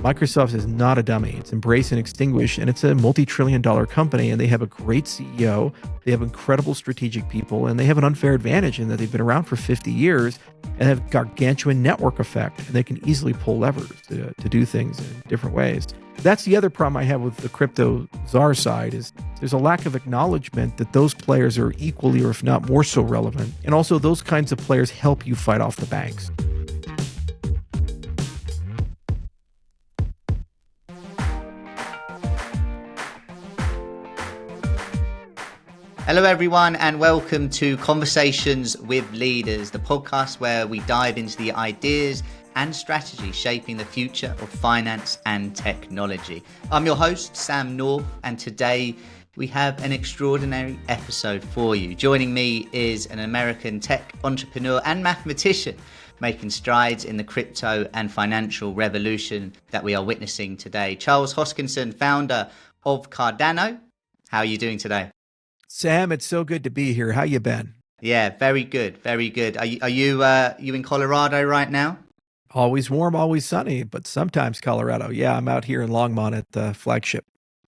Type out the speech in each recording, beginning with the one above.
Microsoft is not a dummy. It's embrace and extinguish, and it's a multi-trillion-dollar company, and they have a great CEO. They have incredible strategic people, and they have an unfair advantage in that they've been around for 50 years and have gargantuan network effect, and they can easily pull levers to do things in different ways. That's the other problem I have with the crypto czar side is there's a lack of acknowledgement that those players are equally, or if not more so relevant. And also those kinds of players help you fight off the banks. Hello, everyone, and welcome to Conversations with Leaders, the podcast where we dive into the ideas and strategy shaping the future of finance and technology. I'm your host, Sam North, and today we have an extraordinary episode for you. Joining me is an American tech entrepreneur and mathematician making strides in the crypto and financial revolution that we are witnessing today. Charles Hoskinson, founder of Cardano. How are you doing today? Sam, it's so good to be here. How you been? Yeah, very good, very good. Are you in Colorado right now? Always warm, always sunny, but sometimes Colorado. Yeah, I'm out here in Longmont at the flagship.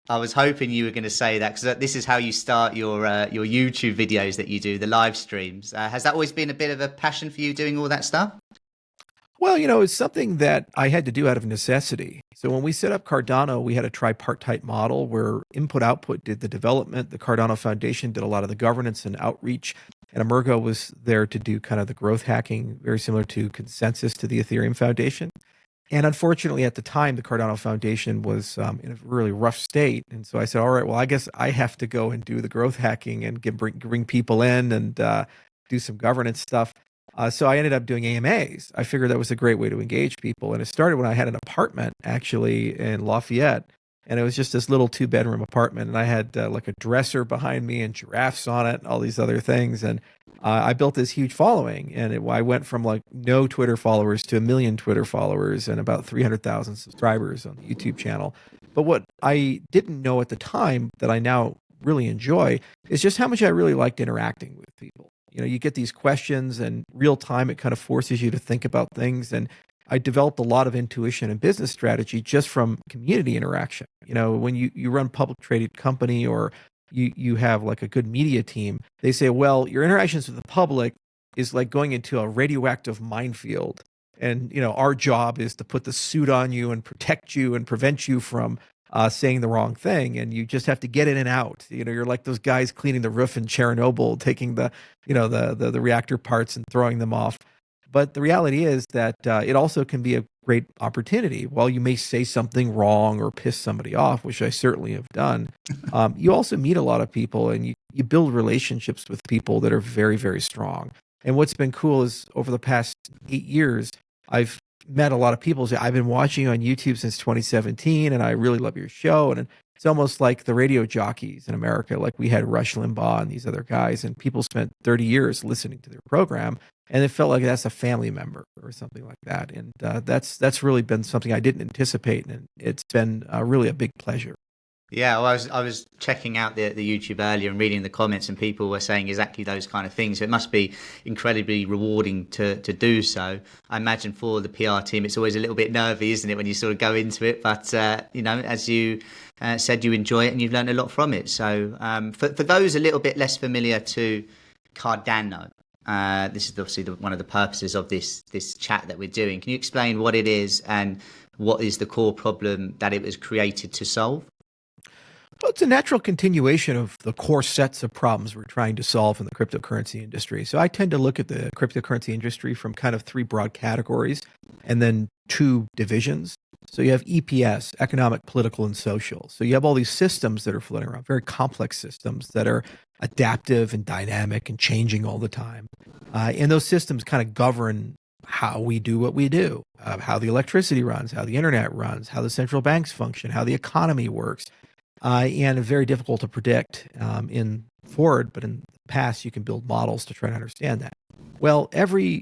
I was hoping you were going to say that because this is how you start your YouTube videos that you do, the live streams. Has that always been a bit of a passion for you doing all that stuff? Well, it's something that I had to do out of necessity. So when we set up Cardano, we had a tripartite model where input-output did the development. The Cardano Foundation did a lot of the governance and outreach. And Emergo was there to do kind of the growth hacking, very similar to Consensus to the Ethereum Foundation. And unfortunately, at the time, the Cardano Foundation was in a really rough state. And so I said, all right, well, I guess I have to go and do the growth hacking and bring people in and do some governance stuff. So I ended up doing AMAs. I figured that was a great way to engage people. And it started when I had an apartment actually in Lafayette. And it was just this little 2-bedroom apartment. And I had like a dresser behind me and giraffes on it and all these other things. And I built this huge following. And I went from like no Twitter followers to 1 million Twitter followers and about 300,000 subscribers on the YouTube channel. But what I didn't know at the time that I now really enjoy is just how much I really liked interacting with people. You get these questions and real time, it kind of forces you to think about things. And I developed a lot of intuition and business strategy just from community interaction. When you run public traded company or you have like a good media team, they say, well, your interactions with the public is like going into a radioactive minefield. And, our job is to put the suit on you and protect you and prevent you from saying the wrong thing, and you just have to get in and out. You're like those guys cleaning the roof in Chernobyl, taking the reactor parts and throwing them off. But the reality is that it also can be a great opportunity. While you may say something wrong or piss somebody off, which I certainly have done, you also meet a lot of people and you build relationships with people that are very, very strong. And what's been cool is over the past 8 years, I've met a lot of people say, I've been watching you on YouTube since 2017 and I really love your show. And it's almost like the radio jockeys in America. Like we had Rush Limbaugh and these other guys, and people spent 30 years listening to their program, and it felt like that's a family member or something like that. And that's really been something I didn't anticipate, and it's been really a big pleasure. Yeah, well, I was checking out the YouTube earlier and reading the comments, and people were saying exactly those kind of things. So it must be incredibly rewarding to do so. I imagine for the PR team, it's always a little bit nervy, isn't it, when you sort of go into it? But, as you said, you enjoy it and you've learned a lot from it. So for those a little bit less familiar to Cardano, this is obviously one of the purposes of this chat that we're doing. Can you explain what it is and what is the core problem that it was created to solve? Well, it's a natural continuation of the core sets of problems we're trying to solve in the cryptocurrency industry. So I tend to look at the cryptocurrency industry from kind of 3 broad categories and then 2 divisions. So you have EPS, economic, political, and social. So you have all these systems that are floating around, very complex systems that are adaptive and dynamic and changing all the time. And those systems kind of govern how we do what we do, how the electricity runs, how the internet runs, how the central banks function, how the economy works. And very difficult to predict in forward, but in the past, you can build models to try to understand that. Well, every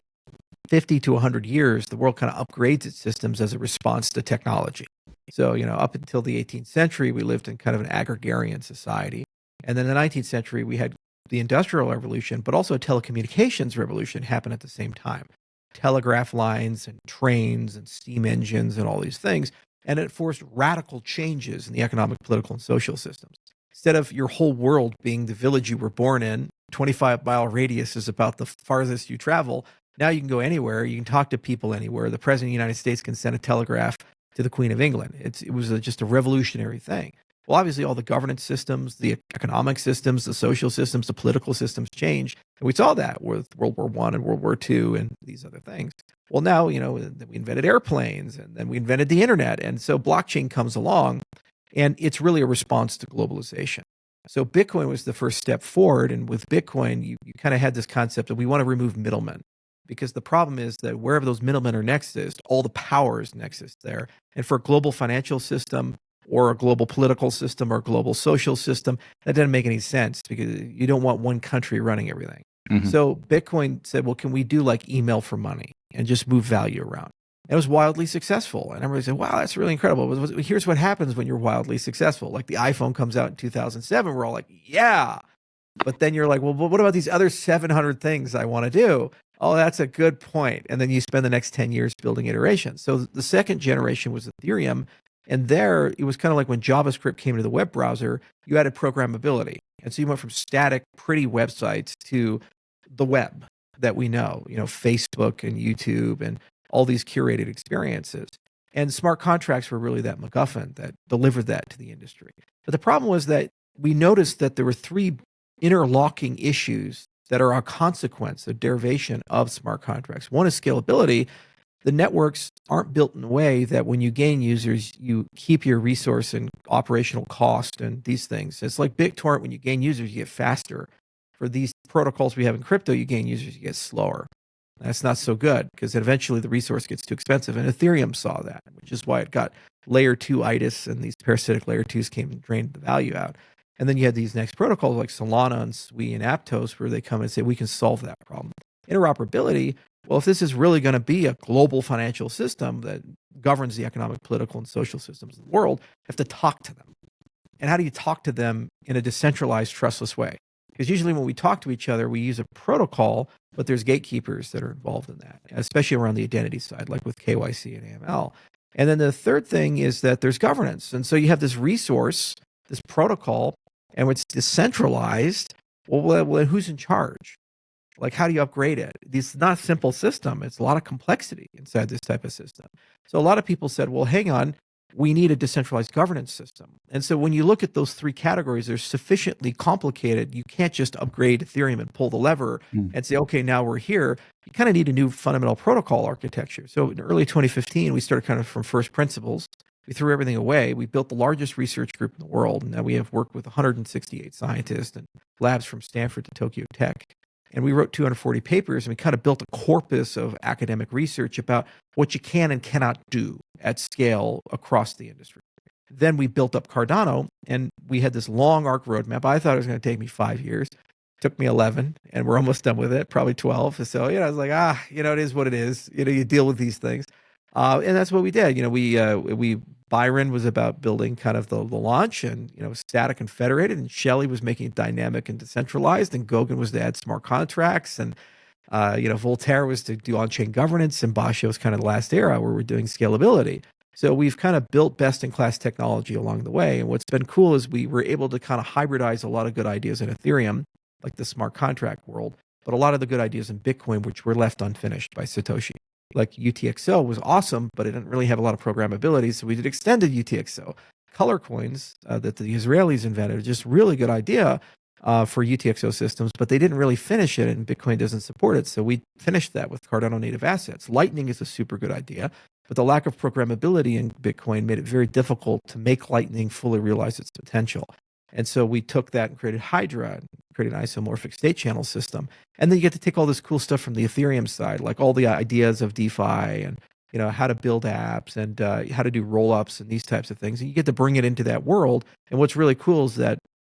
50 to 100 years, the world kind of upgrades its systems as a response to technology. So, up until the 18th century, we lived in kind of an agrarian society. And then in the 19th century, we had the Industrial Revolution, but also a telecommunications revolution happened at the same time. Telegraph lines and trains and steam engines and all these things. And it forced radical changes in the economic, political, and social systems. Instead of your whole world being the village you were born in, 25-mile radius is about the farthest you travel. Now you can go anywhere. You can talk to people anywhere. The President of the United States can send a telegraph to the Queen of England. It was just a revolutionary thing. Well, obviously, all the governance systems, the economic systems, the social systems, the political systems changed. And we saw that with World War I and World War II and these other things. Well, now, we invented airplanes, and then we invented the internet. And so blockchain comes along, and it's really a response to globalization. So Bitcoin was the first step forward. And with Bitcoin, you kind of had this concept that we want to remove middlemen, because the problem is that wherever those middlemen are nexus, all the power is nexus there. And for a global financial system or a global political system or a global social system, that doesn't make any sense, because you don't want one country running everything. Mm-hmm. So Bitcoin said, well, can we do like email for money and just move value around? And it was wildly successful. And everybody said, wow, that's really incredible. But here's what happens when you're wildly successful. Like the iPhone comes out in 2007, we're all like, yeah. But then you're like, well, what about these other 700 things I want to do? Oh, that's a good point. And then you spend the next 10 years building iterations. So the second generation was Ethereum. And there, it was kind of like when JavaScript came to the web browser, you added programmability. And so you went from static, pretty websites to the web that we know, Facebook and YouTube and all these curated experiences. And smart contracts were really that MacGuffin that delivered that to the industry. But the problem was that we noticed that there were three interlocking issues that are a consequence, a derivation of smart contracts. One is scalability. The networks aren't built in a way that when you gain users, you keep your resource and operational cost and these things. It's like BitTorrent. When you gain users, you get faster. For these protocols we have in crypto, you gain users, you get slower. That's not so good, because eventually the resource gets too expensive. And Ethereum saw that, which is why it got layer 2 itis, and these parasitic layer 2s came and drained the value out. And then you had these next protocols like Solana and Sui and Aptos, where they come and say, we can solve that problem. Interoperability, well, if this is really going to be a global financial system that governs the economic, political, and social systems of the world, you have to talk to them. And how do you talk to them in a decentralized, trustless way? Because usually when we talk to each other, we use a protocol, but there's gatekeepers that are involved in that, especially around the identity side, like with KYC and AML. And then the third thing is that there's governance. And so you have this resource, this protocol, and it's decentralized. Well, who's in charge? Like, how do you upgrade it? This is not a simple system. It's a lot of complexity inside this type of system. So a lot of people said, well, hang on, we need a decentralized governance system. And so when you look at those three categories, they're sufficiently complicated. You can't just upgrade Ethereum and pull the lever and say, okay, now we're here. You kind of need a new fundamental protocol architecture. So in early 2015, we started kind of from first principles. We threw everything away. We built the largest research group in the world. And now we have worked with 168 scientists and labs from Stanford to Tokyo Tech. And we wrote 240 papers, and we kind of built a corpus of academic research about what you can and cannot do at scale across the industry. Then we built up Cardano, and we had this long arc roadmap. I thought it was going to take me 5 years. It took me 11, and we're almost done with it, probably 12. So, I was like, it is what it is. You deal with these things. And that's what we did. Byron was about building kind of the launch and, static and federated, and Shelley was making it dynamic and decentralized, and Gauguin was to add smart contracts, and, Voltaire was to do on-chain governance, and Basho was kind of the last era where we're doing scalability. So we've kind of built best-in-class technology along the way. And what's been cool is we were able to kind of hybridize a lot of good ideas in Ethereum, like the smart contract world, but a lot of the good ideas in Bitcoin, which were left unfinished by Satoshi. Like UTXO was awesome, but it didn't really have a lot of programmability. So we did extended UTXO. Color coins that the Israelis invented, just really good idea for UTXO systems, but they didn't really finish it, and Bitcoin doesn't support it. So we finished that with Cardano native assets. Lightning is a super good idea, but the lack of programmability in Bitcoin made it very difficult to make Lightning fully realize its potential. And so we took that and created Hydra, and created an isomorphic state channel system. And then you get to take all this cool stuff from the Ethereum side, like all the ideas of DeFi and how to build apps and how to do roll-ups and these types of things. And you get to bring it into that world. And what's really cool is that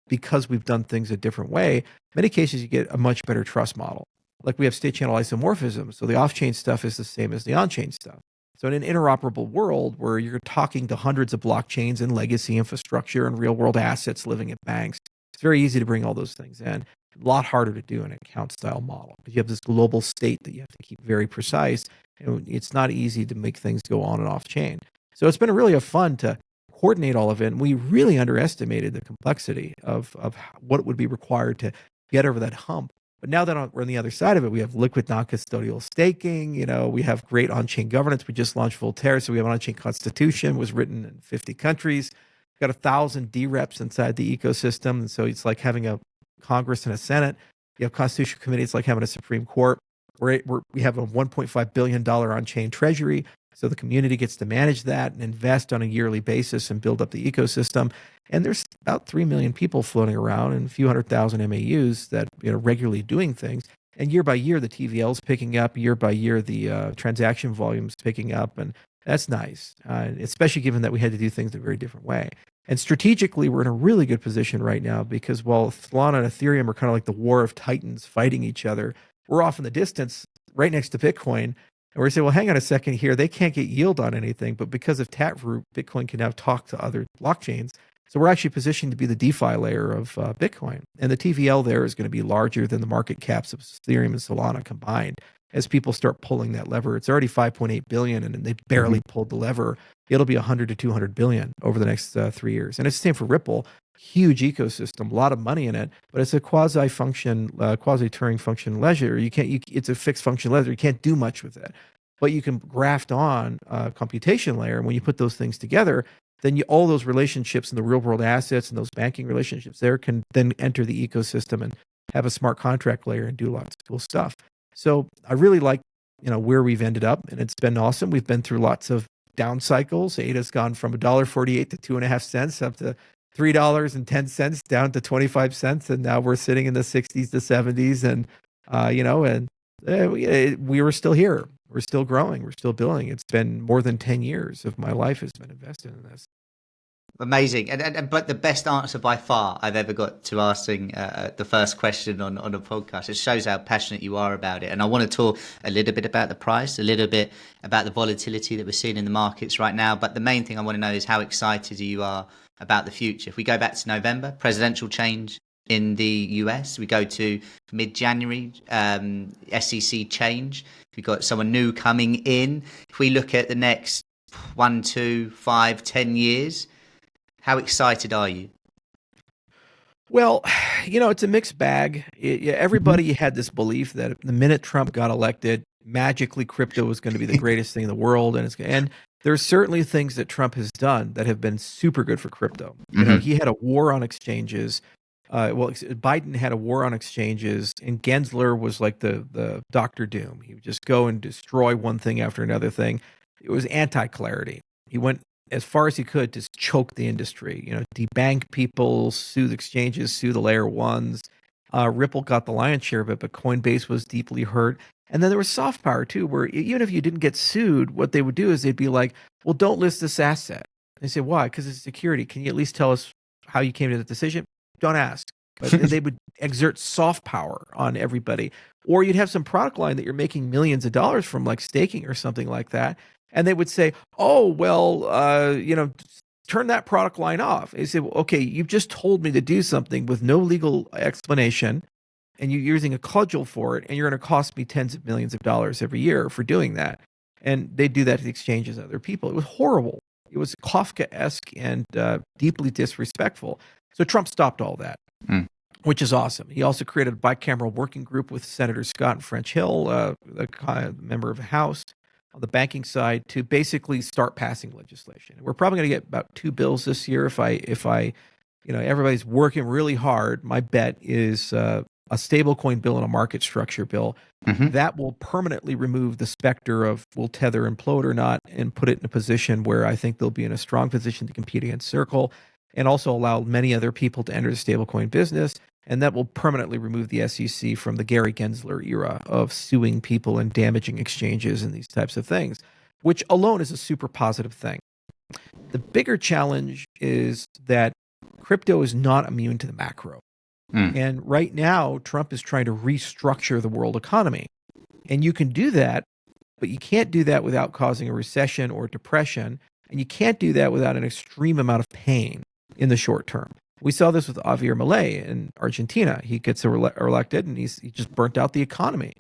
because we've done things a different way, in many cases you get a much better trust model. Like we have state channel isomorphism. So the off-chain stuff is the same as the on-chain stuff. So in an interoperable world where you're talking to hundreds of blockchains and legacy infrastructure and real-world assets living at banks, it's very easy to bring all those things in. A lot harder to do in an account-style model because you have this global state that you have to keep very precise, and it's not easy to make things go on and off-chain. So it's been really a fun to coordinate all of it. And we really underestimated the complexity of what would be required to get over that hump. But now that we're on the other side of it, we have liquid non-custodial staking. We have great on-chain governance. We just launched Voltaire, so we have an on-chain constitution. Was written in 50 countries. We've got 1,000 DREPs inside the ecosystem, and so it's like having a Congress and a Senate. You have Constitutional Committee. It's like having a Supreme Court. We have a $1.5 billion on-chain treasury, so the community gets to manage that and invest on a yearly basis and build up the ecosystem. And there's about 3 million people floating around and a few 100,000 MAUs that regularly doing things. And year by year, the TVL is picking up. Year by year, the transaction volume is picking up, and that's nice, especially given that we had to do things in a very different way. And strategically, we're in a really good position right now because while Solana and Ethereum are kind of like the war of titans fighting each other, we're off in the distance right next to Bitcoin. And we're saying, well, hang on a second here. They can't get yield on anything, but because of Taproot, Bitcoin can now talk to other blockchains. So we're actually positioned to be the DeFi layer of Bitcoin. And the TVL there is going to be larger than the market caps of Ethereum and Solana combined. As people start pulling that lever, it's already 5.8 billion, and they barely pulled the lever. It'll be 100 to 200 billion over the next 3 years. And it's the same for Ripple. Huge ecosystem, a lot of money in it, but it's a quasi-Turing function ledger. It's a fixed function ledger. You can't do much with it, but you can graft on a computation layer. And when you put those things together, then all those relationships and the real world assets and those banking relationships there can then enter the ecosystem and have a smart contract layer and do lots of cool stuff. So I really like, where we've ended up, and it's been awesome. We've been through lots of down cycles. ADA's gone from $1.48 to 2.5 cents up to $3.10 down to 25 cents, and now we're sitting in the 60s to 70s, and we were still here. We're still growing. We're still building. It's been more than 10 years of my life has been invested in this. Amazing. But the best answer by far I've ever got to asking the first question on a podcast. It shows how passionate you are about it. And I want to talk a little bit about the price, a little bit about the volatility that we're seeing in the markets right now. But the main thing I want to know is how excited you are about the future. If we go back to November, presidential change in the US, we go to mid-January, SEC change. We've got someone new coming in. If we look at the next 1, 2, 5, 10 years, how excited are you? Well, it's a mixed bag. Everybody had this belief that the minute Trump got elected, magically crypto was going to be the greatest thing in the world. And there's certainly things that Trump has done that have been super good for crypto. He had a war on exchanges. Biden had a war on exchanges, and Gensler was like the Dr. Doom. He would just go and destroy one thing after another thing. It was anti-clarity. He went as far as he could to choke the industry, debank people, sue the exchanges, sue the layer ones. Ripple got the lion's share of it, but Coinbase was deeply hurt. And then there was soft power too, where even if you didn't get sued, what they would do is they'd be like, well, don't list this asset. And they say, why? Because it's security. Can you at least tell us how you came to the decision? Don't ask. But they would exert soft power on everybody. Or you'd have some product line that you're making millions of dollars from, like staking or something like that. And they would say, oh, well, turn that product line off. And you say, well, okay, you've just told me to do something with no legal explanation, and you're using a cudgel for it, and you're going to cost me tens of millions of dollars every year for doing that. And they do that to the exchanges and other people. It was horrible. It was Kafka-esque and deeply disrespectful. So Trump stopped all that, which is awesome. He also created a bicameral working group with Senator Scott and French Hill, a member of the House, on the banking side, to basically start passing legislation. We're probably going to get about 2 bills this year. If I, everybody's working really hard. My bet is a stablecoin bill and a market structure bill that will permanently remove the specter of will Tether implode or not, and put it in a position where I think they'll be in a strong position to compete against Circle, and also allow many other people to enter the stablecoin business. And that will permanently remove the SEC from the Gary Gensler era of suing people and damaging exchanges and these types of things, which alone is a super positive thing. The bigger challenge is that crypto is not immune to the macro. And right now, Trump is trying to restructure the world economy. And you can do that, but you can't do that without causing a recession or depression. And you can't do that without an extreme amount of pain in the short term. We saw this with Javier Milei in Argentina. He gets elected, and he just burnt out the economy.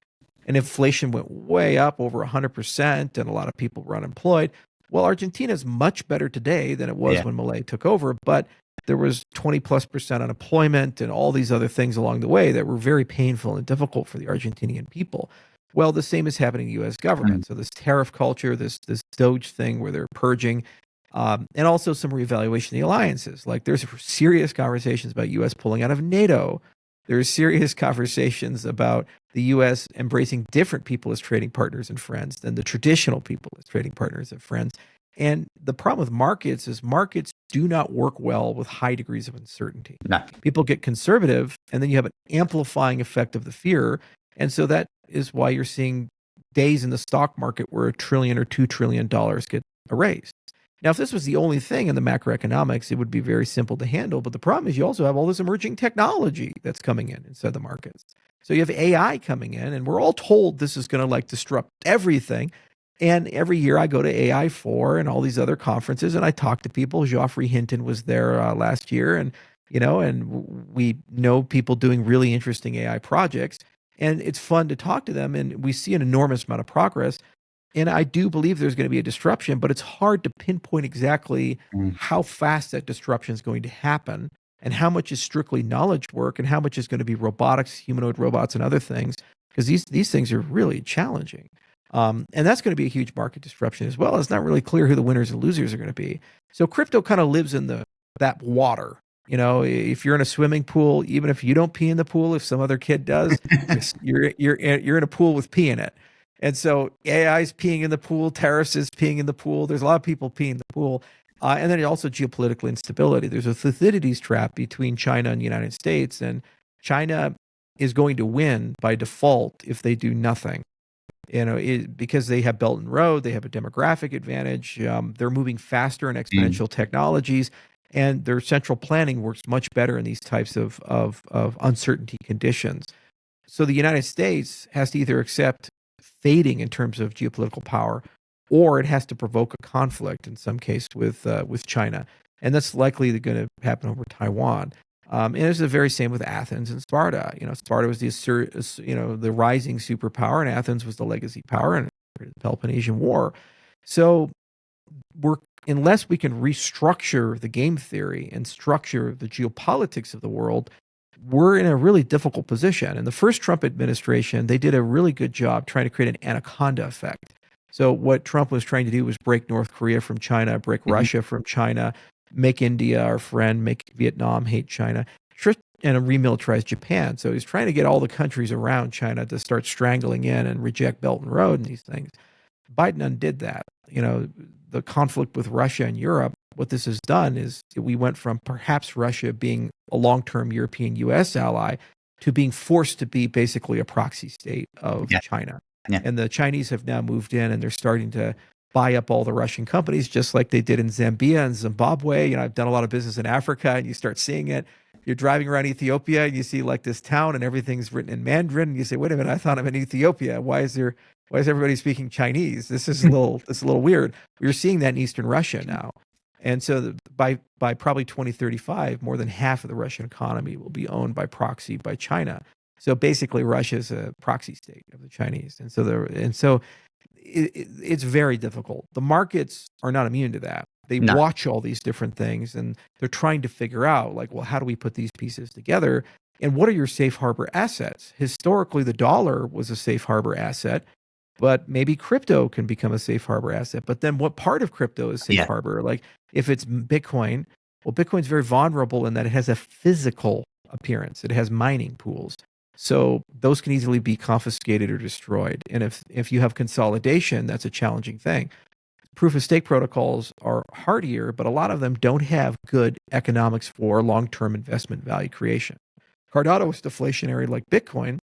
And inflation went way up, over 100%, and a lot of people were unemployed. Well, Argentina is much better today than it was Yeah. when Milei took over, but there was 20+% unemployment and all these other things along the way that were very painful and difficult for the Argentinian people. Well, the same is happening in the U.S. government. So this tariff culture, this Doge thing where they're purging, and also some reevaluation of the alliances. Like there's serious conversations about U.S. pulling out of NATO. There's serious conversations about the U.S. embracing different people as trading partners and friends than the traditional people as trading partners and friends. And the problem with markets is markets do not work well with high degrees of uncertainty. No. People get conservative, and then you have an amplifying effect of the fear. And so that is why you're seeing days in the stock market where $1 trillion or $2 trillion get erased. Now, if this was the only thing in the macroeconomics, it would be very simple to handle. But the problem is you also have all this emerging technology that's coming in inside the markets. So you have AI coming in, and we're all told this is going to like disrupt everything. And every year I go to AI4 and all these other conferences, and I talk to people. Geoffrey Hinton was there last year, and we know people doing really interesting AI projects, and it's fun to talk to them. And we see an enormous amount of progress. And I do believe there's going to be a disruption, but it's hard to pinpoint exactly how fast that disruption is going to happen and how much is strictly knowledge work and how much is going to be robotics, humanoid robots, and other things, because these things are really challenging. And that's going to be a huge market disruption as well. It's not really clear who the winners and losers are going to be. So crypto kind of lives in that water. If you're in a swimming pool, even if you don't pee in the pool, if some other kid does, you're in a pool with pee in it. And so AI is peeing in the pool, tariffs is peeing in the pool. There's a lot of people peeing in the pool. And then also geopolitical instability. There's a Thucydides trap between China and the United States. And China is going to win by default if they do nothing. Because they have Belt and Road, they have a demographic advantage. They're moving faster in exponential technologies. And their central planning works much better in these types of uncertainty conditions. So the United States has to either accept fading in terms of geopolitical power, or it has to provoke a conflict in some case with China, and that's likely going to happen over Taiwan. And it's the very same with Athens and Sparta. Sparta was the rising superpower, and Athens was the legacy power in the Peloponnesian War. So unless we can restructure the game theory and structure the geopolitics of the world, we're in a really difficult position. In the first Trump administration, they did a really good job trying to create an anaconda effect. So what Trump was trying to do was break North Korea from China, break Russia from China, make India our friend, make Vietnam hate China, and remilitarize Japan. So he's trying to get all the countries around China to start strangling in and reject Belt and Road and these things. Biden undid that. The conflict with Russia and Europe, what this has done is we went from perhaps Russia being a long-term European U.S. ally to being forced to be basically a proxy state of China. Yeah. And the Chinese have now moved in, and they're starting to buy up all the Russian companies, just like they did in Zambia and Zimbabwe. I've done a lot of business in Africa, and you start seeing it. You're driving around Ethiopia, and you see like this town, and everything's written in Mandarin. And you say, "Wait a minute, I thought I'm in Ethiopia. Why is everybody speaking Chinese? This is a little weird." We're seeing that in Eastern Russia now. And so by probably 2035, more than half of the Russian economy will be owned by proxy by China. So basically, Russia is a proxy state of the Chinese. And so it's very difficult. The markets are not immune to that. They watch all these different things, and they're trying to figure out, like, well, how do we put these pieces together? And what are your safe harbor assets? Historically, the dollar was a safe harbor asset, but maybe crypto can become a safe harbor asset. But then what part of crypto is safe harbor? Like if it's Bitcoin, well, Bitcoin's very vulnerable in that it has a physical appearance. It has mining pools. So those can easily be confiscated or destroyed. And if you have consolidation, that's a challenging thing. Proof of stake protocols are hardier, but a lot of them don't have good economics for long-term investment value creation. Cardano is deflationary like Bitcoin,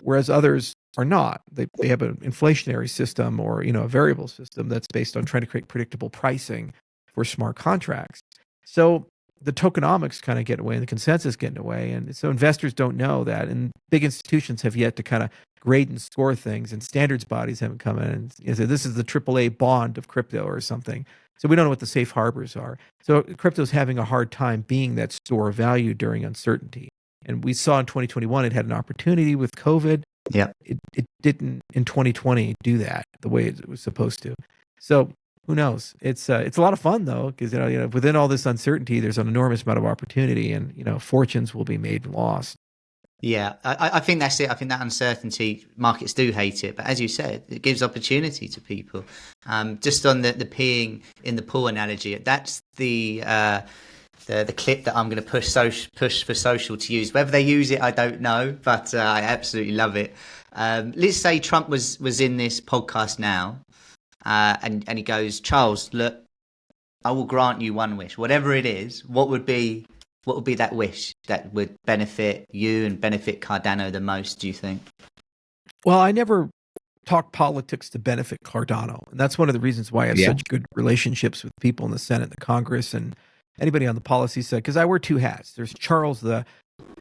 whereas others are not. They have an inflationary system or a variable system that's based on trying to create predictable pricing for smart contracts. So the tokenomics kind of get away and the consensus get in the way. And so investors don't know that. And big institutions have yet to kind of grade and score things, and standards bodies haven't come in and say, this is the AAA bond of crypto or something. So we don't know what the safe harbors are. So crypto's having a hard time being that store of value during uncertainty. And we saw in 2021, it had an opportunity with COVID. Yeah, it didn't in 2020 do that the way it was supposed to. So Who knows? It's a lot of fun though, because within all this uncertainty, there's an enormous amount of opportunity, and fortunes will be made and lost. Yeah, I think that's it. I think that uncertainty, markets do hate it, but as you said, it gives opportunity to people. Just on the peeing in the pool analogy, that's the clip that I'm going to push for social to use. Whether they use it, I don't know, but I absolutely love it. Let's say Trump was in this podcast now, and he goes, Charles, look, I will grant you one wish, whatever it is. What would be that wish that would benefit you and benefit Cardano the most, do you think? Well, I never talk politics to benefit Cardano. And that's one of the reasons why I have such good relationships with people in the Senate, the Congress, and anybody on the policy side, because I wear two hats. There's Charles,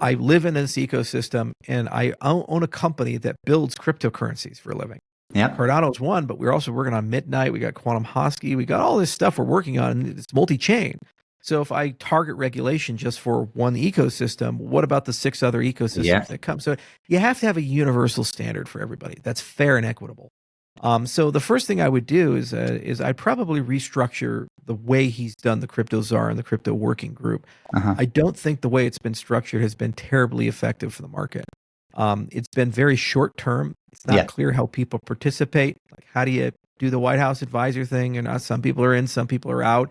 I live in this ecosystem, and I own a company that builds cryptocurrencies for a living. Yeah, Cardano's one, but we're also working on Midnight. We got Quantum Hosky. We got all this stuff we're working on, and it's multi-chain. So if I target regulation just for one ecosystem, what about the 6 other ecosystems that come? So you have to have a universal standard for everybody that's fair and equitable. So the first thing I would do is I'd probably restructure the way he's done the Crypto Czar and the Crypto Working Group. I don't think the way it's been structured has been terribly effective for the market. It's been very short term. It's not clear how people participate. Like, how do you do the White House advisor thing? And some people are in, some people are out.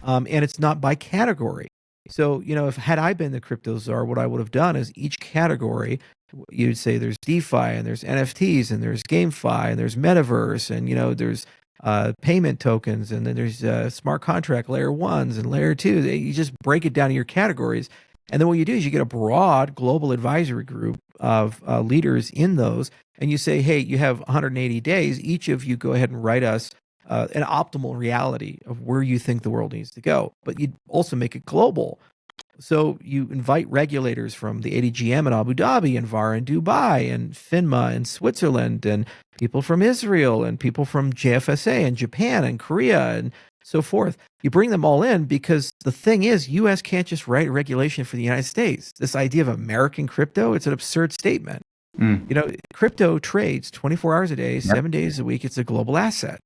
And it's not by category. So, had I been the Crypto Czar, what I would have done is each category, you'd say there's DeFi and there's NFTs and there's GameFi and there's Metaverse and, there's payment tokens and then there's smart contract layer 1s and layer 2. You just break it down to your categories. And then what you do is you get a broad global advisory group of leaders in those. And you say, hey, you have 180 days. Each of you go ahead and write us an optimal reality of where you think the world needs to go. But you also make it global. So you invite regulators from the ADGM in Abu Dhabi and VAR in Dubai and FINMA in Switzerland and people from Israel and people from JFSA and Japan and Korea and so forth. You bring them all in because the thing is, U.S. can't just write regulation for the United States. This idea of American crypto, it's an absurd statement. Crypto trades 24 hours a day, 7 days a week. It's a global asset.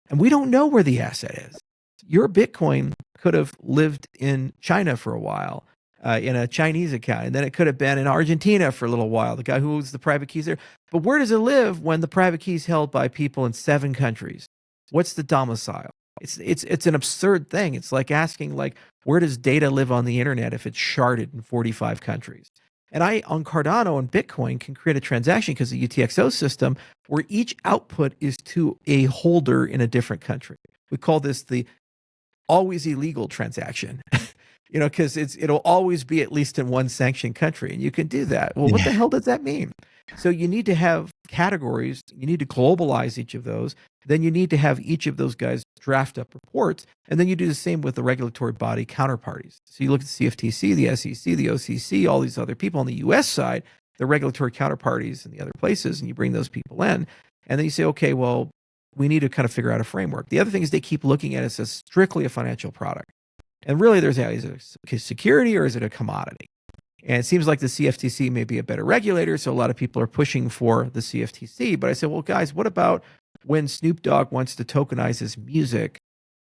And we don't know where the asset is. Your Bitcoin could have lived in China for a while in a Chinese account. And then it could have been in Argentina for a little while, the guy who owns the private keys there. But where does it live when the private key is held by people in 7 countries? What's the domicile? It's an absurd thing. It's like asking, where does data live on the internet if it's sharded in 45 countries? And I, on Cardano and Bitcoin, can create a transaction because the UTXO system where each output is to a holder in a different country. We call this the always illegal transaction, because it'll always be at least in one sanctioned country. And you can do that. Well, what the hell does that mean? So you need to have categories. You need to globalize each of those. Then you need to have each of those guys draft up reports. And then you do the same with the regulatory body counterparties. So you look at the CFTC, the SEC, the OCC, all these other people on the US side, the regulatory counterparties in the other places, and you bring those people in. And then you say, okay, well, we need to kind of figure out a framework. The other thing is they keep looking at it as strictly a financial product. And really, is it a security or is it a commodity? And it seems like the CFTC may be a better regulator, so a lot of people are pushing for the CFTC. But I said, well, guys, what about when Snoop Dogg wants to tokenize his music?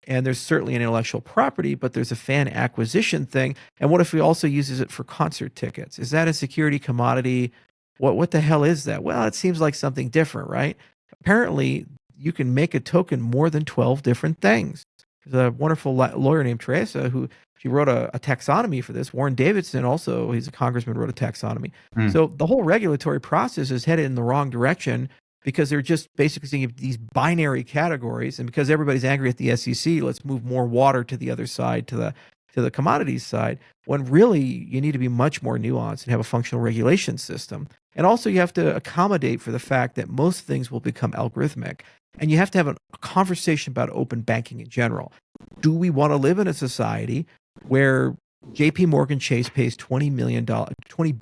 And there's certainly an intellectual property, but there's a fan acquisition thing. And what if he also uses it for concert tickets? Is that a security commodity? What the hell is that? Well, it seems like something different, right? Apparently, you can make a token more than 12 different things. There's a wonderful lawyer named Teresa she wrote a taxonomy for this. Warren Davidson also, he's a congressman, wrote a taxonomy. So the whole regulatory process is headed in the wrong direction because they're just basically saying these binary categories, and because everybody's angry at the SEC, let's move more water to the other side, to the commodities side, when really you need to be much more nuanced and have a functional regulation system. And also you have to accommodate for the fact that most things will become algorithmic. And you have to have a conversation about open banking in general. Do we want to live in a society where JP Morgan Chase pays $20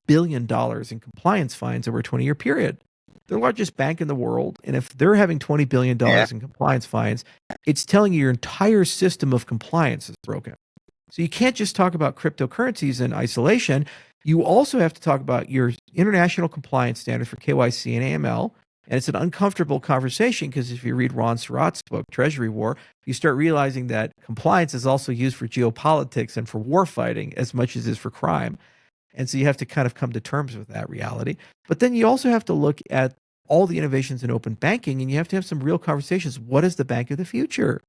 billion in compliance fines over a 20-year period? They're the largest bank in the world. And if they're having $20 billion in compliance fines, it's telling you your entire system of compliance is broken. So you can't just talk about cryptocurrencies in isolation. You also have to talk about your international compliance standards for KYC and AML. And it's an uncomfortable conversation because if you read Ron Surratt's book, Treasury War, you start realizing that compliance is also used for geopolitics and for war fighting as much as it is for crime. And so you have to kind of come to terms with that reality. But then you also have to look at all the innovations in open banking, and you have to have some real conversations. What is the bank of the future?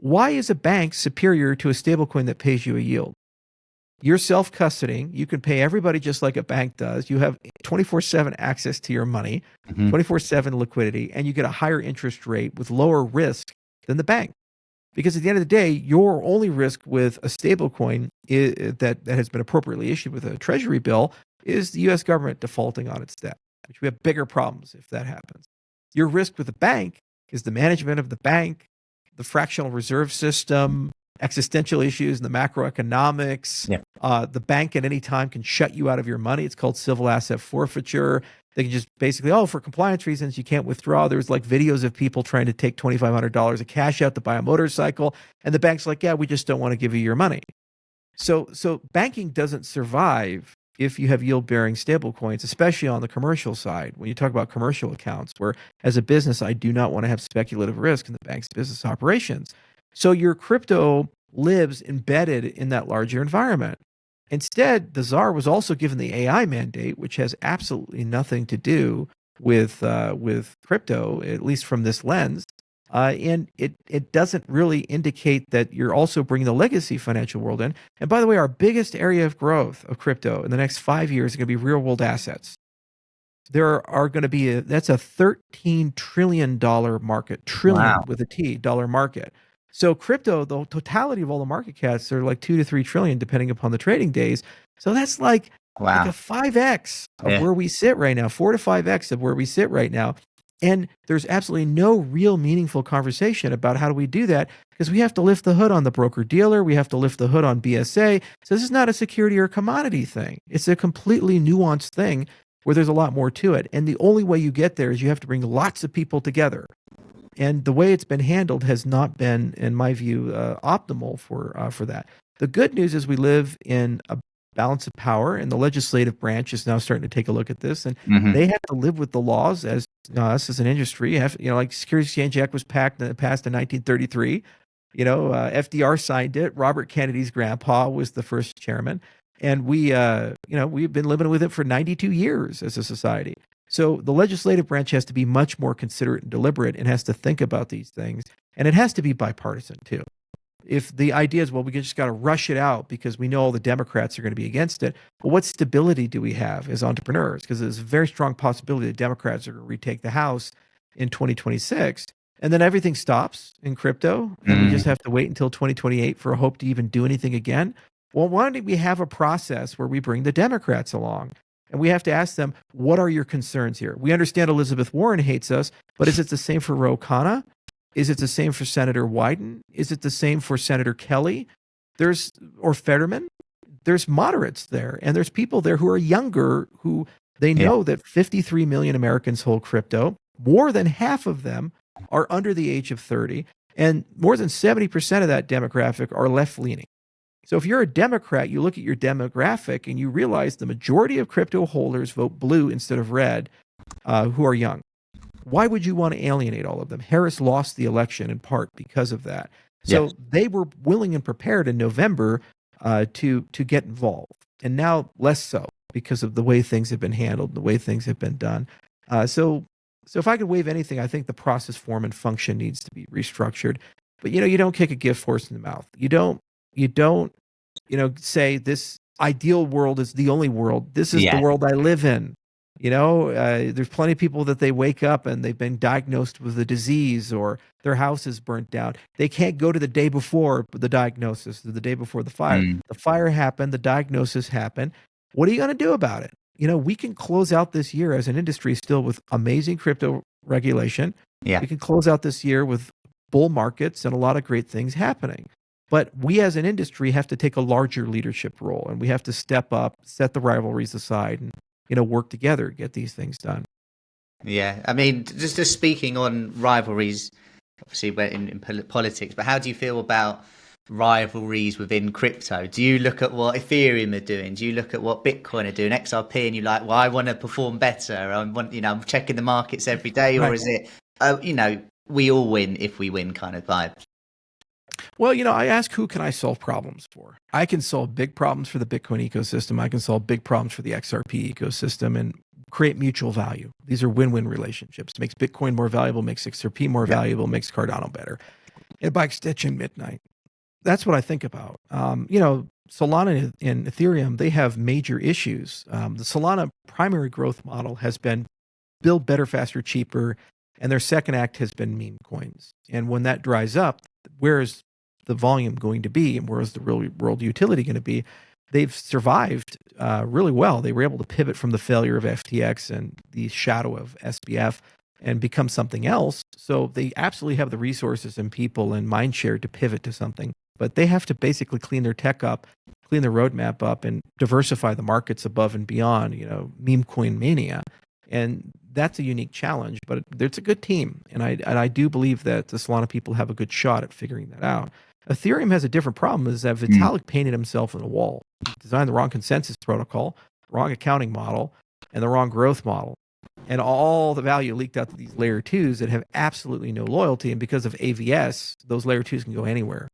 Why is a bank superior to a stablecoin that pays you a yield? You're self-custodying. You can pay everybody just like a bank does. You have 24/7 access to your money, 24/7 liquidity, and you get a higher interest rate with lower risk than the bank. Because at the end of the day, your only risk with a stablecoin that has been appropriately issued with a treasury bill is the U.S. government defaulting on its debt, which we have bigger problems if that happens. Your risk with a bank is the management of the bank, the fractional reserve system, existential issues in the macroeconomics. The bank at any time can shut you out of your money. It's called civil asset forfeiture. They can just basically, for compliance reasons, you can't withdraw. There's like videos of people trying to take $2,500 of cash out to buy a motorcycle. And the bank's like, yeah, we just don't want to give you your money. So banking doesn't survive if you have yield-bearing stablecoins, especially on the commercial side. When you talk about commercial accounts, where as a business, I do not want to have speculative risk in the bank's business operations. So your crypto lives embedded in that larger environment. Instead, the czar was also given the AI mandate, which has absolutely nothing to do with crypto, at least from this lens. And it doesn't really indicate that you're also bringing the legacy financial world in. And by the way, our biggest area of growth of crypto in the next 5 years is going to be real world assets. There are going to be that's a $13 trillion market, trillion with a T, dollar market. So crypto, the totality of all the market caps are like 2 to 3 trillion, depending upon the trading days. So that's like a 5x of where we sit right now, 4 to 5x of where we sit right now. And there's absolutely no real meaningful conversation about how do we do that, because we have to lift the hood on the broker dealer. We have to lift the hood on BSA. So this is not a security or commodity thing. It's a completely nuanced thing where there's a lot more to it. And the only way you get there is you have to bring lots of people together. And the way it's been handled has not been, in my view, optimal for that. The good news is we live in a balance of power, and the legislative branch is now starting to take a look at this, and they have to live with the laws as us as an industry. Like Securities Exchange Act was passed in 1933. FDR signed it. Robert Kennedy's grandpa was the first chairman, and we've been living with it for 92 years as a society. So the legislative branch has to be much more considerate and deliberate and has to think about these things. And it has to be bipartisan too. If the idea is, well, we just got to rush it out because we know all the Democrats are going to be against it. Well, what stability do we have as entrepreneurs? Because there's a very strong possibility that Democrats are going to retake the House in 2026. And then everything stops in crypto. And we just have to wait until 2028 for a hope to even do anything again. Well, why don't we have a process where we bring the Democrats along? And we have to ask them, what are your concerns here? We understand Elizabeth Warren hates us, but is it the same for Ro Khanna? Is it the same for Senator Wyden? Is it the same for Senator Kelly? Or Fetterman? There's moderates there, and there's people there who are younger, who they know that 53 million Americans hold crypto. More than half of them are under the age of 30, and more than 70% of that demographic are left-leaning. So if you're a Democrat, you look at your demographic and you realize the majority of crypto holders vote blue instead of red, who are young. Why would you want to alienate all of them? Harris lost the election in part because of that. So they were willing and prepared in November to get involved, and now less so because of the way things have been handled, the way things have been done. So if I could wave anything, I think the process, form, and function needs to be restructured. But you don't kick a gift horse in the mouth. You don't say this ideal world is the only world. This is the world I live in. There's plenty of people that they wake up and they've been diagnosed with a disease or their house is burnt down. They can't go to the day before the diagnosis, the day before the fire. The fire happened, the diagnosis happened. What are you going to do about it? We can close out this year as an industry still with amazing crypto regulation. We can close out this year with bull markets and a lot of great things happening. But we as an industry have to take a larger leadership role, and we have to step up, set the rivalries aside, and work together, get these things done. Yeah, I mean, just speaking on rivalries, obviously we're in politics, but how do you feel about rivalries within crypto? Do you look at what Ethereum are doing? Do you look at what Bitcoin are doing, XRP, and you're like, well, I want to perform better. I'm checking the markets every day, or Right. is it, we all win if we win kind of vibe? Well, I ask, who can I solve problems for? I can solve big problems for the Bitcoin ecosystem. I can solve big problems for the XRP ecosystem and create mutual value. These are win-win relationships. Makes Bitcoin more valuable, makes XRP more valuable, makes Cardano better. And by extension, Midnight. That's what I think about. Solana and Ethereum, they have major issues. The Solana primary growth model has been build better, faster, cheaper, and their second act has been meme coins. And when that dries up, where is the volume going to be, and where is the real world utility going to be? They've survived really well. They were able to pivot from the failure of FTX and the shadow of SBF and become something else. So they absolutely have the resources and people and mind share to pivot to something. But they have to basically clean their tech up, clean their roadmap up, and diversify the markets above and beyond, meme coin mania. And that's a unique challenge, but it's a good team. And I do believe that the Solana people have a good shot at figuring that out. Ethereum has a different problem, is that Vitalik painted himself in the wall. He designed the wrong consensus protocol, wrong accounting model, and the wrong growth model. And all the value leaked out to these layer twos that have absolutely no loyalty. And because of AVS, those layer twos can go anywhere.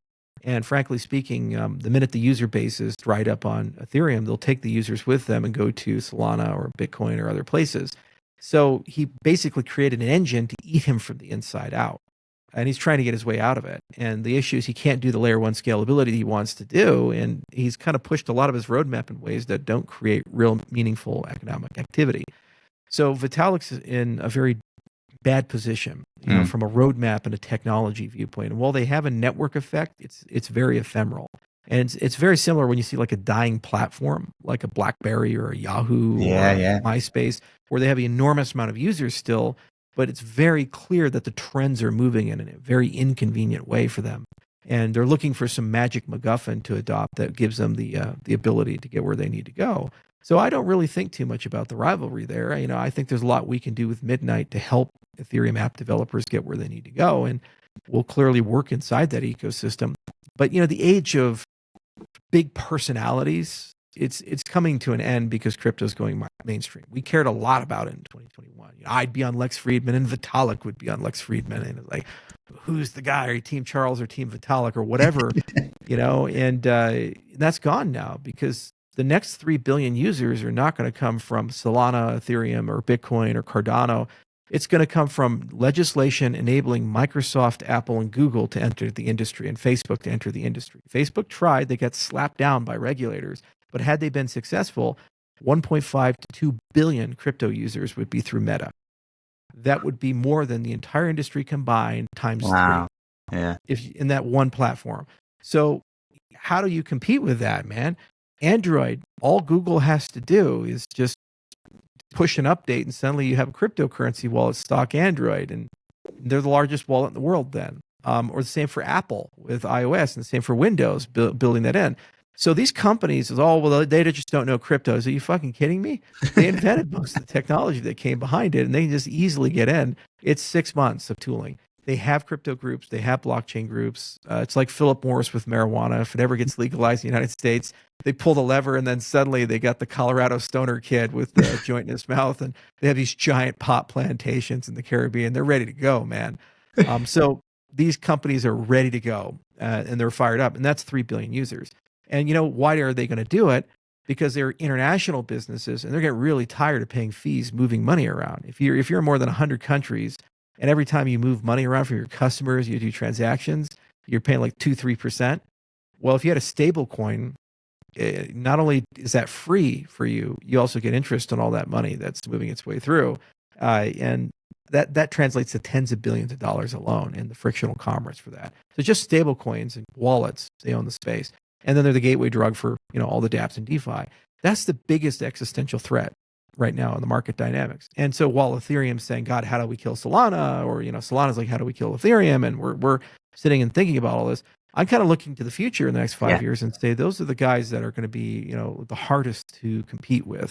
And frankly speaking, the minute the user base is dried up on Ethereum, they'll take the users with them and go to Solana or Bitcoin or other places. So he basically created an engine to eat him from the inside out. And he's trying to get his way out of it. And the issue is he can't do the layer one scalability he wants to do. And he's kind of pushed a lot of his roadmap in ways that don't create real meaningful economic activity. So Vitalik's in a very bad position, from a roadmap and a technology viewpoint. And while they have a network effect, it's very ephemeral. And it's very similar when you see like a dying platform, like a BlackBerry or a Yahoo or MySpace, where they have an enormous amount of users still, but it's very clear that the trends are moving in a very inconvenient way for them. And they're looking for some magic MacGuffin to adopt that gives them the ability to get where they need to go. So I don't really think too much about the rivalry there. I think there's a lot we can do with Midnight to help Ethereum app developers get where they need to go. And we'll clearly work inside that ecosystem. But, the age of big personalities, it's coming to an end because crypto's going mainstream. We cared a lot about it in 2021. I'd be on Lex Friedman and Vitalik would be on Lex Friedman. And it's like, who's the guy? Are you Team Charles or Team Vitalik or whatever? And that's gone now because the next 3 billion users are not going to come from Solana, Ethereum, or Bitcoin or Cardano. It's going to come from legislation enabling Microsoft, Apple, and Google to enter the industry and Facebook to enter the industry. Facebook tried. They got slapped down by regulators. But had they been successful, 1.5 to 2 billion crypto users would be through Meta. That would be more than the entire industry combined times 3. Yeah. If in that one platform. So how do you compete with that, man? Android, all Google has to do is just push an update and suddenly you have a cryptocurrency wallet stock Android, and they're the largest wallet in the world then. Or the same for Apple with iOS and the same for Windows, building that in. So these companies is they just don't know cryptos. Are you fucking kidding me? They invented most of the technology that came behind it, and they can just easily get in. It's 6 months of tooling. They have crypto groups. They have blockchain groups. It's like Philip Morris with marijuana. If it ever gets legalized in the United States, they pull the lever and then suddenly they got the Colorado stoner kid with the joint in his mouth, and they have these giant pot plantations in the Caribbean. They're ready to go, man. So these companies are ready to go, and they're fired up, and that's 3 billion users. And why are they going to do it? Because they're international businesses, and they're getting really tired of paying fees, moving money around. If you're in more than 100 countries, and every time you move money around for your customers, you do transactions, you're paying like 2-3%. Well, if you had a stable coin, not only is that free for you, you also get interest on all that money that's moving its way through. And that translates to tens of billions of dollars alone in the frictional commerce for that. So just stable coins and wallets, they own the space. And then they're the gateway drug for all the dApps and DeFi. That's the biggest existential threat right now in the market dynamics. And so while Ethereum's saying, God, how do we kill Solana? Or Solana's like, how do we kill Ethereum? And we're sitting and thinking about all this. I'm kind of looking to the future in the next 5 years and say those are the guys that are going to be the hardest to compete with.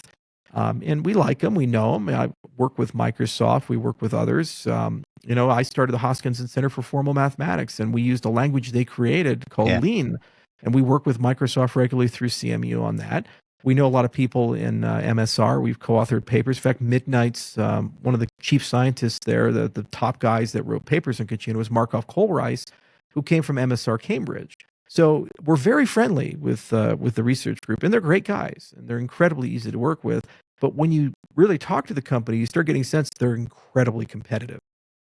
And we like them. We know them. I work with Microsoft. We work with others. I started the Hoskinson Center for Formal Mathematics, and we used a language they created called Yeah. Lean. And we work with Microsoft regularly through CMU on that. We know a lot of people in MSR. We've co-authored papers. In fact, Midnight's one of the chief scientists there, the top guys that wrote papers on Kachina was Markov Kohlreis, who came from MSR Cambridge. So we're very friendly with the research group, and they're great guys, and they're incredibly easy to work with. But when you really talk to the company, you start getting a sense they're incredibly competitive.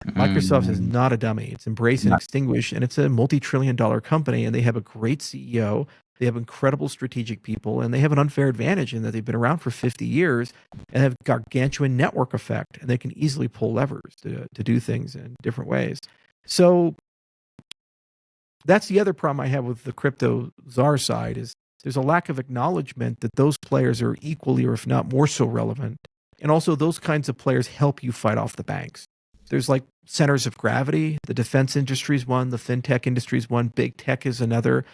Microsoft is not a dummy. It's embrace and extinguish, and it's a multi-trillion-dollar company, and they have a great CEO. They have incredible strategic people, and they have an unfair advantage in that they've been around for 50 years and have gargantuan network effect, and they can easily pull levers to do things in different ways. So that's the other problem I have with the crypto czar side is there's a lack of acknowledgement that those players are equally, or if not more so relevant. And also those kinds of players help you fight off the banks. There's like centers of gravity. The defense industry is one, the fintech industry is one, big tech is another.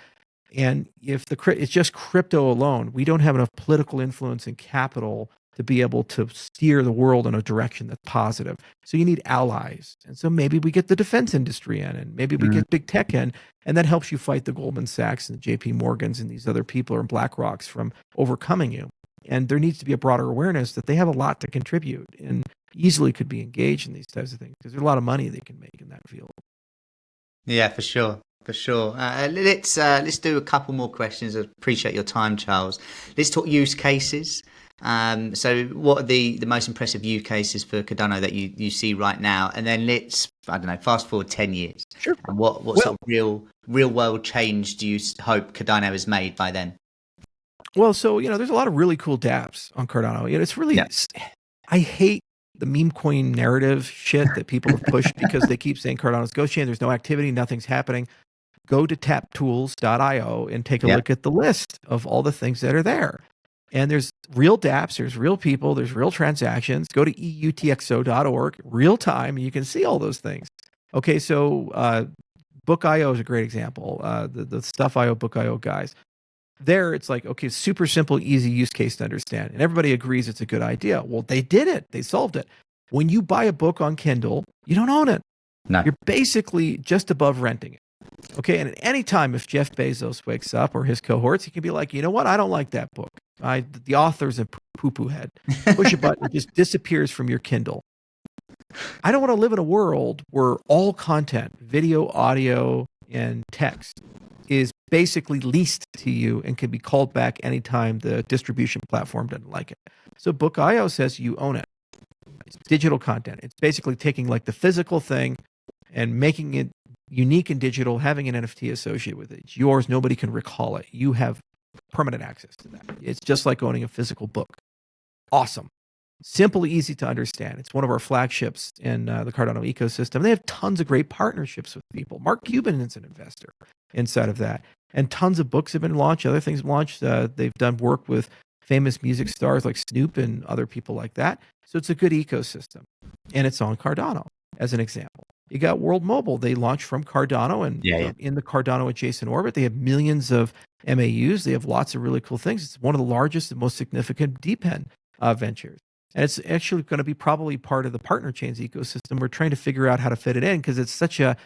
And if it's just crypto alone, we don't have enough political influence and capital to be able to steer the world in a direction that's positive. So you need allies. And so maybe we get the defense industry in, and maybe we get big tech in, and that helps you fight the Goldman Sachs and the JP Morgans and these other people or BlackRocks from overcoming you. And there needs to be a broader awareness that they have a lot to contribute and easily could be engaged in these types of things because there's a lot of money they can make in that field. Yeah, for sure. For sure. Let's do a couple more questions. I appreciate your time, Charles. Let's talk use cases. So what are the most impressive use cases for Cardano that you see right now? And then let's, fast forward 10 years. Sure. And what sort of real world change do you hope Cardano has made by then? Well, so, there's a lot of really cool dApps on Cardano. It's really, I hate the meme coin narrative shit that people have pushed because they keep saying Cardano's ghost chain. There's no activity. Nothing's happening. Go to taptools.io and take a look at the list of all the things that are there. And there's real dApps, there's real people, there's real transactions. Go to eutxo.org, real time, and you can see all those things. Okay, so Book.io is a great example. The Stuff.io, Book.io guys. There, it's like, okay, super simple, easy use case to understand. And everybody agrees it's a good idea. Well, they did it. They solved it. When you buy a book on Kindle, you don't own it. No. You're basically just above renting it. Okay, and at any time, if Jeff Bezos wakes up or his cohorts, he can be like, you know what? I don't like that book. The author's a poo-poo head. Push a button, it just disappears from your Kindle. I don't want to live in a world where all content, video, audio, and text is basically leased to you and can be called back anytime the distribution platform doesn't like it. So Book.io says you own it. It's digital content. It's basically taking like the physical thing and making it unique and digital, having an NFT associated with it. It's yours. Nobody can recall it. You have permanent access to that. It's just like owning a physical book. Awesome. Simple, easy to understand. It's one of our flagships in the Cardano ecosystem. They have tons of great partnerships with people. Mark Cuban is an investor inside of that. And tons of books have been launched. Other things have launched. They've done work with famous music stars like Snoop and other people like that. So it's a good ecosystem. And it's on Cardano, as an example. You got World Mobile. They launched from Cardano and in the Cardano adjacent orbit. They have millions of MAUs. They have lots of really cool things. It's one of the largest and most significant DePIN ventures. And it's actually going to be probably part of the partner chains ecosystem. We're trying to figure out how to fit it in because it's such a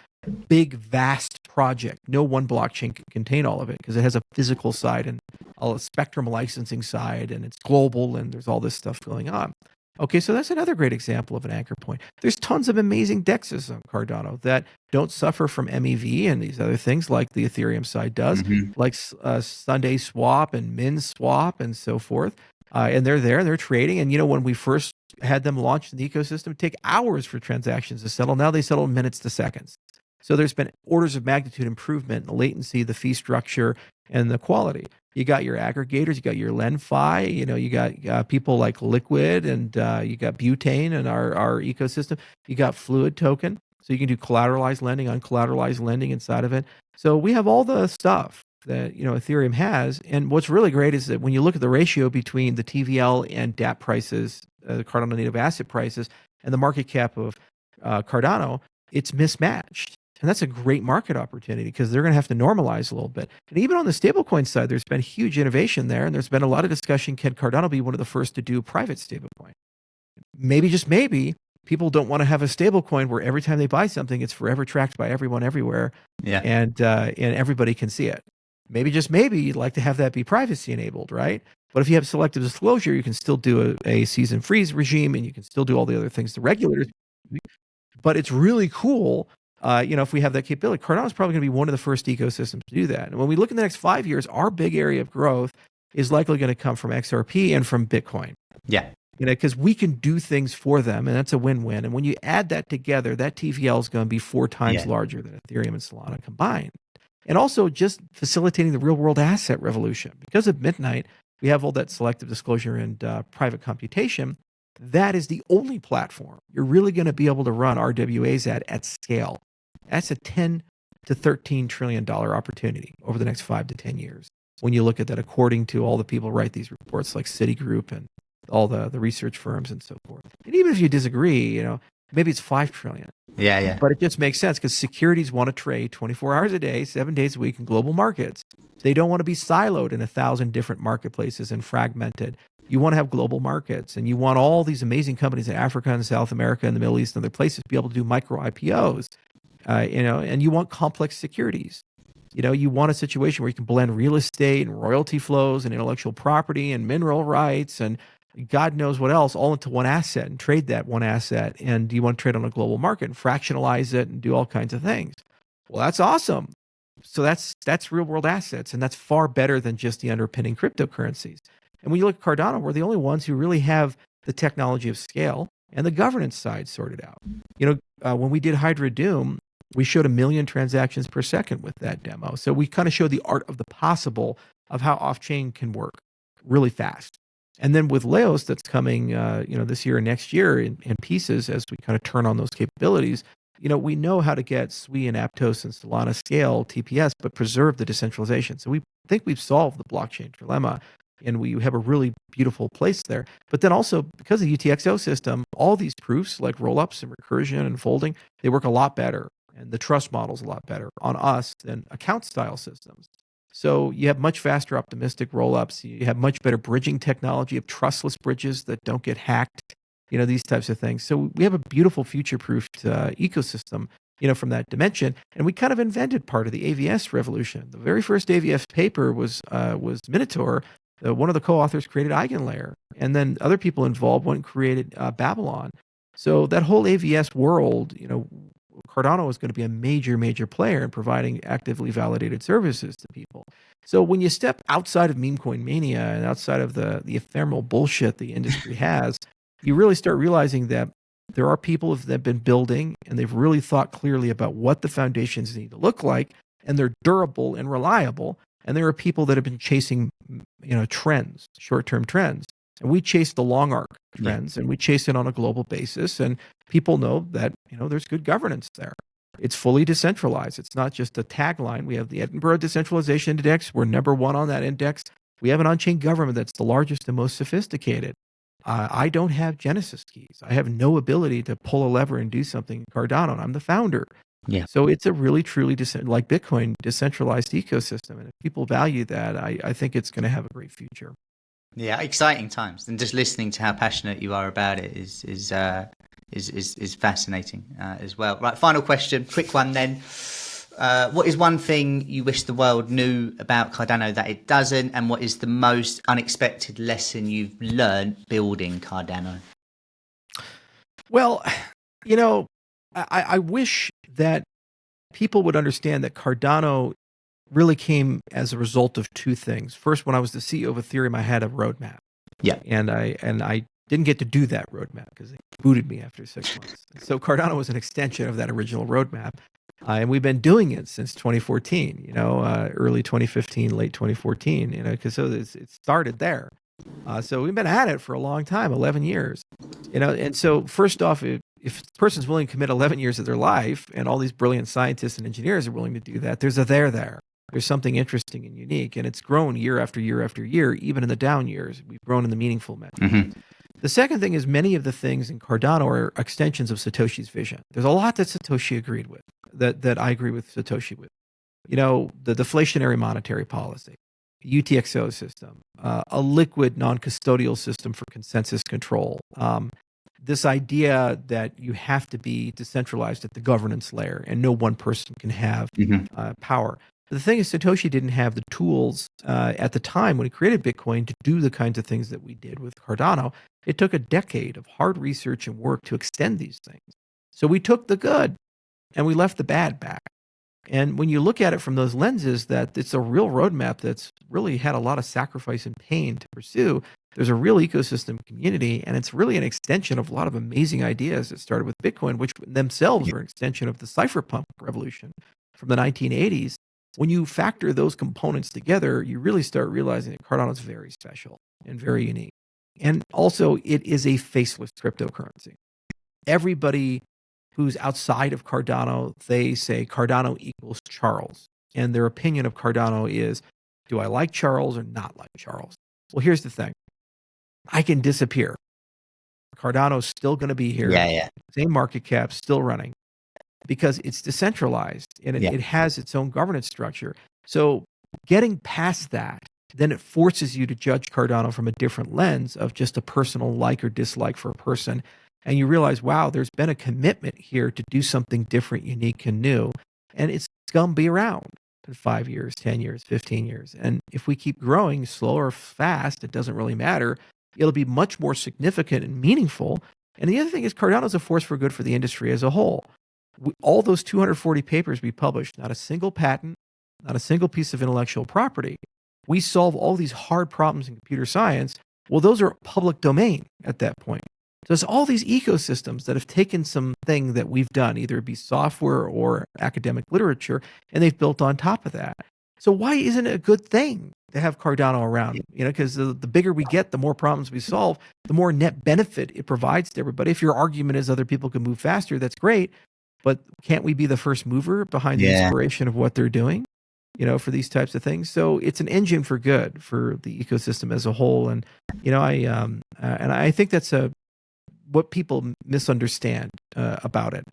big, vast project. No one blockchain can contain all of it because it has a physical side and a spectrum licensing side, and it's global, and there's all this stuff going on. Okay, so that's another great example of an anchor point. There's tons of amazing DEXs on Cardano that don't suffer from MEV and these other things like the Ethereum side does, like Sunday Swap and Min Swap and so forth. And they're there and they're trading. And, when we first had them launched in the ecosystem, it'd take hours for transactions to settle. Now they settle in minutes to seconds. So there's been orders of magnitude improvement in the latency, the fee structure, and the quality. You got your aggregators, you got your LenFi, you got people like Liquid, and you got Butane in our ecosystem. You got Fluid Token, so you can do collateralized lending, uncollateralized lending inside of it. So we have all the stuff that Ethereum has. And what's really great is that when you look at the ratio between the TVL and DApp prices, the Cardano native asset prices, and the market cap of Cardano, it's mismatched. And that's a great market opportunity because they're going to have to normalize a little bit. And even on the stablecoin side, there's been huge innovation there. And there's been a lot of discussion, can Cardano be one of the first to do private stablecoin? Maybe, just maybe, people don't want to have a stablecoin where every time they buy something, it's forever tracked by everyone everywhere. Yeah. And everybody can see it. Maybe, just maybe, you'd like to have that be privacy enabled, right? But if you have selective disclosure, you can still do a cease and freeze regime, and you can still do all the other things the regulators. But it's really cool, if we have that capability. Cardano is probably going to be one of the first ecosystems to do that. And when we look in the next 5 years, our big area of growth is likely going to come from XRP and from Bitcoin. Yeah. Because we can do things for them, and that's a win-win. And when you add that together, that TVL is going to be 4 times larger than Ethereum and Solana combined. And also just facilitating the real-world asset revolution. Because of Midnight, we have all that selective disclosure and private computation. That is the only platform you're really going to be able to run RWAs at scale. That's a $10 to $13 trillion opportunity over the next 5 to 10 years. When you look at that, according to all the people who write these reports like Citigroup and all the research firms and so forth. And even if you disagree, maybe it's 5 trillion. Yeah. But it just makes sense because securities want to trade 24 hours a day, 7 days a week in global markets. They don't want to be siloed in 1,000 different marketplaces and fragmented. You want to have global markets, and you want all these amazing companies in Africa and South America and the Middle East and other places to be able to do micro IPOs, and you want complex securities. You want a situation where you can blend real estate and royalty flows and intellectual property and mineral rights and God knows what else all into one asset and trade that one asset. And you want to trade on a global market and fractionalize it and do all kinds of things. Well, that's awesome. So that's real world assets. And that's far better than just the underpinning cryptocurrencies. And when you look at Cardano, we're the only ones who really have the technology of scale and the governance side sorted out. When we did Hydra Doom, we showed 1 million transactions per second with that demo. So we kind of showed the art of the possible of how off-chain can work really fast. And then with Leos, that's coming, this year and next year in pieces as we kind of turn on those capabilities, we know how to get SWI and Aptos and Solana scale TPS, but preserve the decentralization. So we think we've solved the blockchain dilemma, and we have a really beautiful place there. But then also, because of the UTXO system, all these proofs like rollups and recursion and folding, they work a lot better. And the trust model's a lot better on us than account style systems. So you have much faster optimistic rollups. You have much better bridging technology of trustless bridges that don't get hacked, these types of things. So we have a beautiful future-proofed ecosystem, from that dimension. And we kind of invented part of the AVS revolution. The very first AVS paper was Minotaur. One of the co-authors created EigenLayer. And then other people involved went and created Babylon. So that whole AVS world, Cardano is going to be a major, major player in providing actively validated services to people. So when you step outside of meme coin mania and outside of the ephemeral bullshit the industry has, you really start realizing that there are people that have been building and they've really thought clearly about what the foundations need to look like, and they're durable and reliable. And there are people that have been chasing, trends, short-term trends. And we chase the long arc trends, and we chase it on a global basis. And people know that, there's good governance there. It's fully decentralized. It's not just a tagline. We have the Edinburgh Decentralization Index. We're number 1 on that index. We have an on-chain government that's the largest and most sophisticated. I don't have Genesis keys. I have no ability to pull a lever and do something in Cardano, and I'm the founder. Yeah. So it's a really, truly, like Bitcoin, decentralized ecosystem. And if people value that, I think it's going to have a great future. Yeah, exciting times, and just listening to how passionate you are about it is fascinating as well. Right, final question, quick one then. What is one thing you wish the world knew about Cardano that it doesn't, and what is the most unexpected lesson you've learned building Cardano? Well, I wish that people would understand that Cardano really came as a result of 2 things. First, when I was the CEO of Ethereum, I had a roadmap. Yeah. And I didn't get to do that roadmap because they booted me after 6 months. So Cardano was an extension of that original roadmap. And we've been doing it since 2014, early 2015, late 2014, because it started there. So we've been at it for a long time, 11 years. And so first off, if a person's willing to commit 11 years of their life, and all these brilliant scientists and engineers are willing to do that, there's a there. There's something interesting and unique, and it's grown year after year after year, even in the down years. We've grown in the meaningful metrics. Mm-hmm. The second thing is many of the things in Cardano are extensions of Satoshi's vision. There's a lot that Satoshi agreed with. that I agree with Satoshi with. The deflationary monetary policy, UTXO system, a liquid non-custodial system for consensus control. This idea that you have to be decentralized at the governance layer and no one person can have power. But the thing is, Satoshi didn't have the tools at the time when he created Bitcoin to do the kinds of things that we did with Cardano. It took a decade of hard research and work to extend these things. So we took the good and we left the bad back. And when you look at it from those lenses, that it's a real roadmap that's really had a lot of sacrifice and pain to pursue. There's a real ecosystem community, and it's really an extension of a lot of amazing ideas that started with Bitcoin, which themselves were an extension of the cypherpunk revolution from the 1980s. When you factor those components together, you really start realizing that Cardano is very special and very unique. And also, it is a faceless cryptocurrency. Everybody who's outside of Cardano, they say Cardano equals Charles. And their opinion of Cardano is, do I like Charles or not like Charles? Well, here's the thing. I can disappear. Cardano's still going to be here. Same market cap, still running, because it's decentralized and it has its own governance structure. So getting past that, then it forces you to judge Cardano from a different lens of just a personal like or dislike for a person. And you realize, wow, there's been a commitment here to do something different, unique, and new. And it's going to be around in 5 years, 10 years, 15 years. And if we keep growing slow or fast, it doesn't really matter. It'll be much more significant and meaningful. And the other thing is Cardano is a force for good for the industry as a whole. All those 240 papers we published, not a single patent, not a single piece of intellectual property. We solve all these hard problems in computer science. Well, those are public domain at that point. So it's all these ecosystems that have taken something that we've done, either it be software or academic literature, and they've built on top of that. So why isn't it a good thing to have Cardano around? Because the bigger we get, the more problems we solve, the more net benefit it provides to everybody. If your argument is other people can move faster, that's great. But can't we be the first mover behind the inspiration of what they're doing, for these types of things? So it's an engine for good for the ecosystem as a whole. And, I think that's what people misunderstand about it.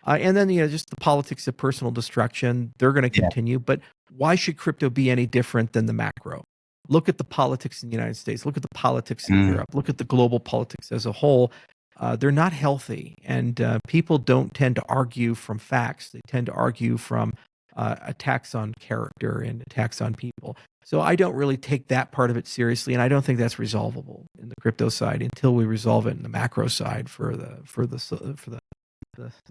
And then, just the politics of personal destruction, they're going to continue. But why should crypto be any different than the macro? Look at the politics in the United States. Look at the politics in Europe. Look at the global politics as a whole. They're not healthy. And people don't tend to argue from facts. They tend to argue from attacks on character and attacks on people. So I don't really take that part of it seriously, and I don't think that's resolvable in the crypto side until we resolve it in the macro side for the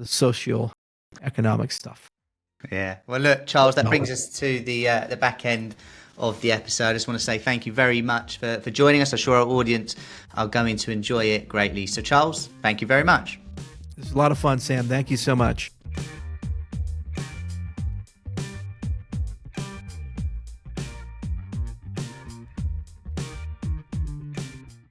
socio-economic stuff. Yeah. Well, look, Charles, that brings us to the back end of the episode. I just want to say thank you very much for joining us. I'm sure our audience are going to enjoy it greatly. So, Charles, thank you very much. This is a lot of fun, Sam. Thank you so much.